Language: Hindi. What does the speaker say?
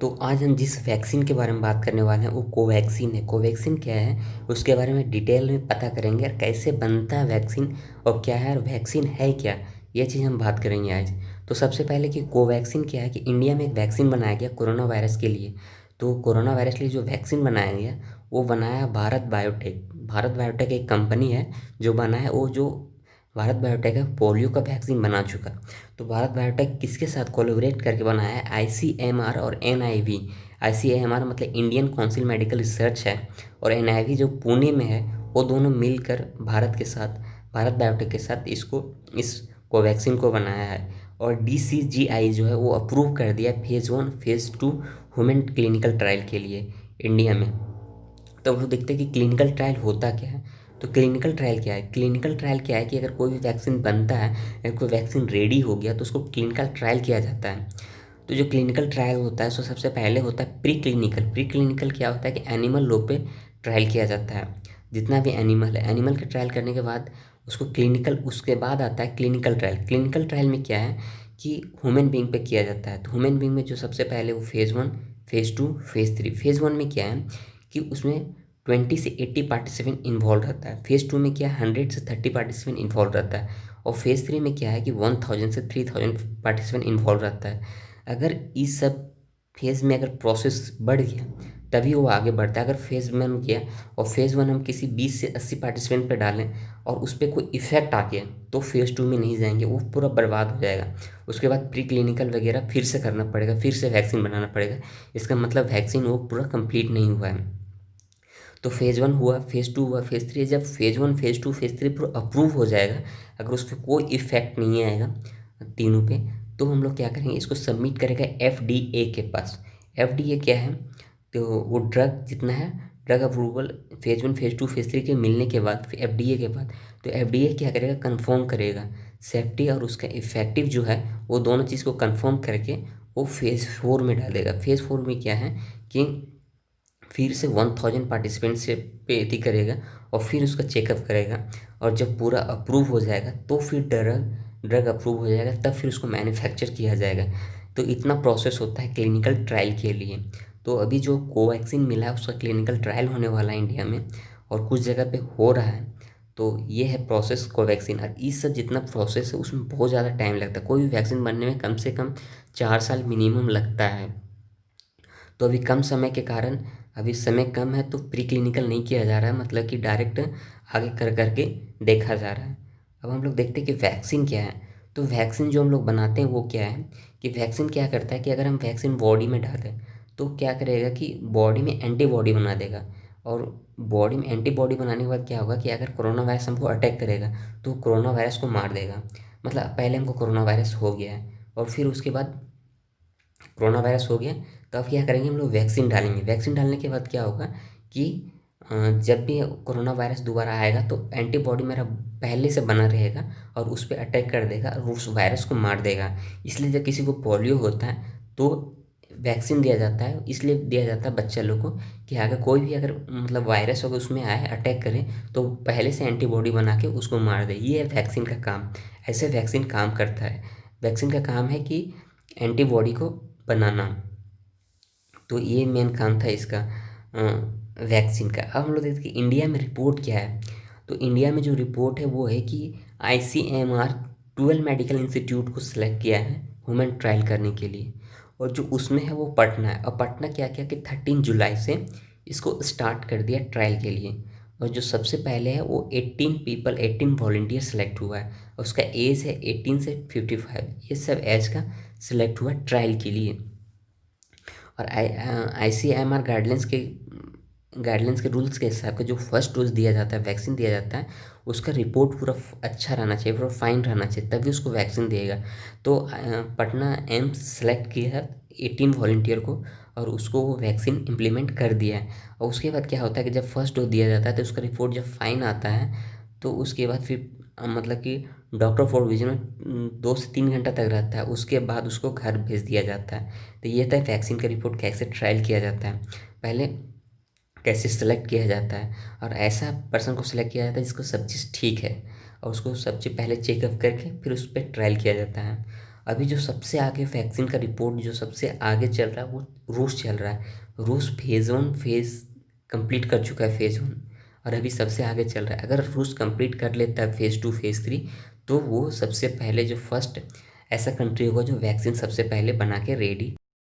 तो आज हम जिस वैक्सीन के बारे में बात करने वाले हैं वो कोवैक्सीन है। कोवैक्सीन क्या है उसके बारे में डिटेल में पता करेंगे और कैसे बनता है वैक्सीन और क्या है और वैक्सीन है क्या, ये चीज़ हम बात करेंगे आज। तो सबसे पहले कि कोवैक्सीन क्या है कि इंडिया में एक वैक्सीन बनाया गया कोरोना वायरस के लिए। तो कोरोना वायरस के लिए जो वैक्सीन बनाया गया वो बनाया भारत बायोटेक। भारत बायोटेक एक कंपनी है जो बना है, वो जो भारत बायोटेक है पोलियो का वैक्सीन बना चुका। तो भारत बायोटेक किसके साथ कोलैबोरेट करके बनाया है? आईसीएमआर और एनआईवी। आईसीएमआर मतलब इंडियन काउंसिल मेडिकल रिसर्च है, और एनआईवी जो पुणे में है, वो दोनों मिलकर भारत बायोटेक के साथ इस कोवैक्सीन को बनाया है। और डीसीजीआई जो है वो अप्रूव कर दिया phase 1 phase 2 human clinical trial के लिए इंडिया में। तो वो देखते हैं कि क्लिनिकल ट्रायल होता क्या है। तो क्लिनिकल ट्रायल क्या है? क्लिनिकल ट्रायल क्या है कि अगर कोई भी वैक्सीन बनता है, अगर कोई वैक्सीन रेडी हो गया तो उसको क्लिनिकल ट्रायल किया जाता है। तो जो क्लिनिकल ट्रायल होता है सो सबसे पहले होता है प्री क्लिनिकल। प्री क्लिनिकल क्या होता है कि एनिमल लोग पे ट्रायल किया जाता है। जितना भी एनिमल है, एनिमल के ट्रायल करने के बाद उसको क्लिनिकल, उसके बाद आता है क्लिनिकल ट्रायल। क्लिनिकल ट्रायल में क्या है कि ह्यूमन बींग पे किया जाता है। तो ह्यूमन बींग में जो सबसे पहले वो फेज़ 1 फेज़ 2 फेज़ 3। फेज़ 1 में क्या है कि उसमें 20 से 80 पार्टिसिपेंट इन्वॉल्व रहता है। फेज़ 2 में क्या है 100 से 30 पार्टिसिपेंट इन्वॉल्व रहता है। और फेज़ 3 में क्या है कि 1000 से 3000 पार्टिसिपेंट इन्वॉल्व रहता है। अगर इस सब फेज़ में अगर प्रोसेस बढ़ गया तभी वो आगे बढ़ता है। अगर फेज़ 1 गया और फेज़ 1 हम किसी 20 से 80 पार्टिसिपेंट पे डालें और उस पर कोई इफेक्ट आ गया तो फेज़ 2 में नहीं जाएंगे, वो पूरा बर्बाद हो जाएगा। उसके बाद प्री क्लिनिकल वगैरह फिर से करना पड़ेगा, फिर से वैक्सीन बनाना पड़ेगा। इसका मतलब वैक्सीन वो पूरा कंप्लीट नहीं हुआ है। तो फेज़ 1 हुआ, फेज़ 2 हुआ, फेज़ 3। जब फेज़ 1 फेज़ 2 फेज़ 3 पूरा अप्रूव हो जाएगा, अगर उस पर कोई इफेक्ट नहीं आएगा तीनों पे, तो हम लोग क्या करेंगे, इसको सबमिट करेगा एफडीए के पास। एफडीए क्या है? तो वो ड्रग जितना है, drug approval phase 1 phase 2 phase 3 के मिलने के बाद फिर एफडीए के बाद, तो एफडीए क्या करेगा, कंफर्म करेगा सेफ्टी और उसका इफेक्टिव जो है, वो दोनों चीज़ को कंफर्म करके वो फेज़ 4 में डालेगा। फेज़ 4 में क्या है कि फिर से 1000 पार्टिसिपेंट से पे अथी करेगा और फिर उसका चेकअप करेगा। और जब पूरा अप्रूव हो जाएगा तो फिर ड्रग अप्रूव हो जाएगा, तब फिर उसको मैन्युफैक्चर किया जाएगा। तो इतना प्रोसेस होता है क्लिनिकल ट्रायल के लिए। तो अभी जो कोवैक्सीन मिला है उसका क्लिनिकल ट्रायल होने वाला है इंडिया में, और कुछ जगह पे हो रहा है। तो ये है प्रोसेस कोवैक्सीन। और इस सब जितना प्रोसेस है उसमें बहुत ज़्यादा टाइम लगता है। कोई भी वैक्सीन बनने में कम से कम 4 साल मिनिमम लगता है। तो अभी कम समय के कारण, अभी समय कम है तो प्री क्लिनिकल नहीं किया जा रहा है, मतलब कि डायरेक्ट आगे कर करके देखा जा रहा है। अब हम लोग देखते हैं कि वैक्सीन क्या है। तो वैक्सीन जो हम लोग बनाते हैं वो क्या है कि वैक्सीन क्या करता है कि अगर हम वैक्सीन बॉडी में डालें तो क्या करेगा कि बॉडी में एंटीबॉडी बना देगा। और बॉडी में एंटीबॉडी बनाने के बाद क्या होगा कि अगर कोरोना वायरस हमको अटैक करेगा तो कोरोना वायरस को मार देगा। मतलब पहले हमको कोरोना वायरस हो गया है और फिर उसके बाद कोरोना वायरस हो गया, तो अब क्या करेंगे, हम लोग वैक्सीन डालेंगे। वैक्सीन डालने के बाद क्या होगा कि जब भी कोरोना वायरस दोबारा आएगा तो एंटीबॉडी मेरा पहले से बना रहेगा और उस पर अटैक कर देगा और उस वायरस को मार देगा। इसलिए जब किसी को पोलियो होता है तो वैक्सीन दिया जाता है, इसलिए दिया जाता है बच्चा लोग को कि अगर कोई भी अगर मतलब वायरस होगा उसमें आए अटैक करे तो पहले से एंटीबॉडी बना के उसको मार दे। ये है वैक्सीन का काम। ऐसे वैक्सीन काम करता है। वैक्सीन का काम है कि एंटीबॉडी को बनाना। तो ये मेन काम था इसका वैक्सीन का। अब हम लोग देखते हैं कि इंडिया में रिपोर्ट क्या है। तो इंडिया में जो रिपोर्ट है वो है कि आईसीएमआर 12 मेडिकल इंस्टीट्यूट को सिलेक्ट किया है ह्यूमन ट्रायल करने के लिए, और जो उसमें है वो पटना है। और पटना क्या किया कि 13 जुलाई से इसको स्टार्ट कर दिया ट्रायल के लिए। और जो सबसे पहले है वो 18 पीपल 18 वॉलंटियर सेलेक्ट हुआ है, और उसका एज है 18 से 55, ये सब एज का सिलेक्ट हुआ ट्रायल के लिए। और आईसीएमआर गाइडलाइंस के रूल्स के हिसाब से जो फर्स्ट डोज दिया जाता है, वैक्सीन दिया जाता है, उसका रिपोर्ट पूरा अच्छा रहना चाहिए, पूरा फाइन रहना चाहिए, तभी उसको वैक्सीन देगा। तो पटना एम्स सेलेक्ट किया है 18 वॉलंटियर को, और उसको वो वैक्सीन इम्प्लीमेंट कर दिया है। और उसके बाद क्या होता है कि जब फर्स्ट डोज दिया जाता है तो उसका रिपोर्ट जब फाइन आता है तो उसके बाद फिर मतलब कि डॉक्टर फॉर विजन में 2 से 3 घंटा तक रहता है, उसके बाद उसको घर भेज दिया जाता है। तो ये था वैक्सीन का रिपोर्ट कैसे ट्रायल किया जाता है, पहले कैसे सेलेक्ट किया जाता है। और ऐसा पर्सन को सिलेक्ट किया जाता है जिसको सब चीज़ ठीक है, और उसको सब चीज़ पहले चेकअप करके फिर उस पर ट्रायल किया जाता है। अभी जो सबसे आगे वैक्सीन का रिपोर्ट जो सबसे आगे चल रहा है वो रूस चल रहा है। रूस फेज़ 1 फेज़ कंप्लीट कर चुका है, फेज़ 1, और अभी सबसे आगे चल रहा है। अगर रूस कंप्लीट कर लेता है फेज़ 2 फेज़ 3, तो वो सबसे पहले जो फर्स्ट ऐसा कंट्री होगा जो वैक्सीन सबसे पहले बना के रेडी